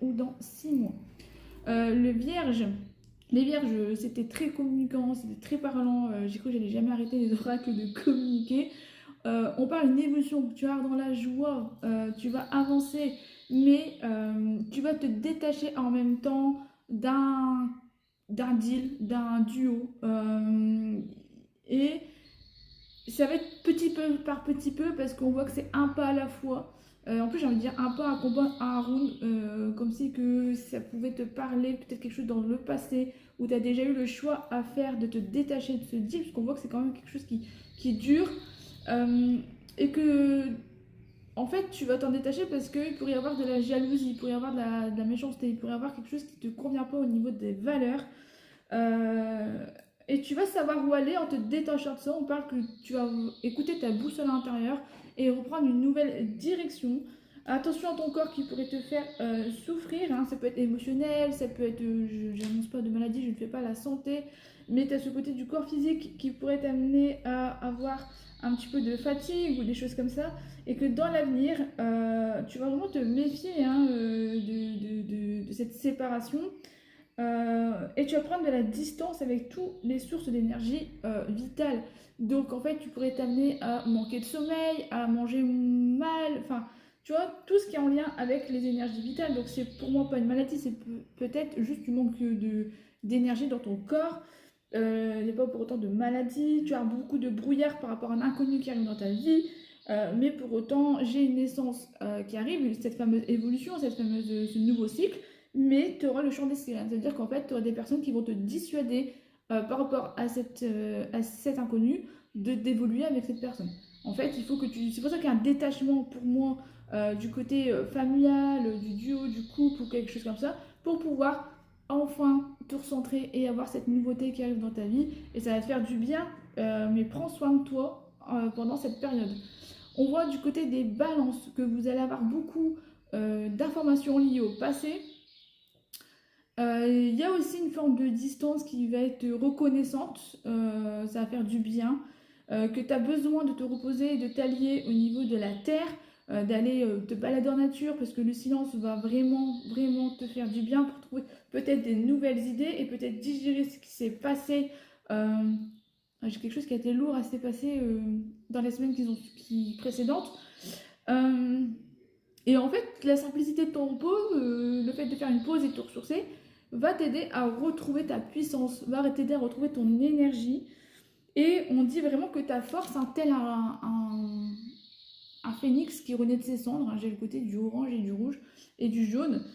ou dans 6 mois. Les vierges, c'était très communicant, c'était très parlant. J'ai cru que j'allais jamais arrêter les oracles de communiquer. On parle d'une évolution, tu vas dans la joie, tu vas avancer, mais tu vas te détacher en même temps d'un deal, d'un duo. Et ça va être petit peu par petit peu parce qu'on voit que c'est un pas à la fois. En plus, j'ai envie de dire un pas, un combat, un round, comme si que ça pouvait te parler, peut-être quelque chose dans le passé où tu as déjà eu le choix à faire de te détacher de ce deal, parce qu'on voit que c'est quand même quelque chose qui est dur. Euh, et que, en fait, tu vas t'en détacher parce qu'il pourrait y avoir de la jalousie, il pourrait y avoir de la méchanceté, il pourrait y avoir quelque chose qui ne te convient pas au niveau des valeurs. Euh, et tu vas savoir où aller en te détachant de ça. On parle que tu vas écouter ta boussole intérieure et reprendre une nouvelle direction. Attention à ton corps qui pourrait te faire souffrir, hein. Ça peut être émotionnel, ça peut être, je n'annonce pas de maladie, je ne fais pas la santé, mais tu as ce côté du corps physique qui pourrait t'amener à avoir un petit peu de fatigue ou des choses comme ça, et que dans l'avenir, tu vas vraiment te méfier, hein, de cette séparation. Et tu vas prendre de la distance avec toutes les sources d'énergie vitale. Donc en fait, tu pourrais t'amener à manquer de sommeil, à manger mal, enfin, tu vois, tout ce qui est en lien avec les énergies vitales. Donc c'est pour moi pas une maladie, c'est peut-être juste du manque d'énergie dans ton corps. Il n'y a pas pour autant de maladie. Tu as beaucoup de brouillard par rapport à un inconnu qui arrive dans ta vie. Mais pour autant, j'ai une naissance qui arrive, cette fameuse évolution, ce nouveau cycle, mais tu auras le champ des silences. C'est-à-dire qu'en fait, tu auras des personnes qui vont te dissuader par rapport à cet inconnu d'évoluer avec cette personne. En fait, il faut que tu. C'est pour ça qu'il y a un détachement pour moi du côté familial, du duo, du couple ou quelque chose comme ça, pour pouvoir enfin te recentrer et avoir cette nouveauté qui arrive dans ta vie. Et ça va te faire du bien, mais prends soin de toi pendant cette période. On voit du côté des balances que vous allez avoir beaucoup d'informations liées au passé. Il y a aussi une forme de distance qui va être reconnaissante, ça va faire du bien, que tu as besoin de te reposer et de t'allier au niveau de la terre, d'aller te balader en nature parce que le silence va vraiment, vraiment te faire du bien pour trouver peut-être des nouvelles idées et peut-être digérer ce qui s'est passé. Euh, J'ai quelque chose qui a été lourd à s'est passé dans les semaines précédentes. Euh, et en fait, la simplicité de ton repos, le fait de faire une pause et de te ressourcer, va t'aider à retrouver ta puissance, va t'aider à retrouver ton énergie. Et on dit vraiment que ta force, hein, tel un phénix qui renaît de ses cendres, hein, j'ai le côté du orange et du rouge et du jaune,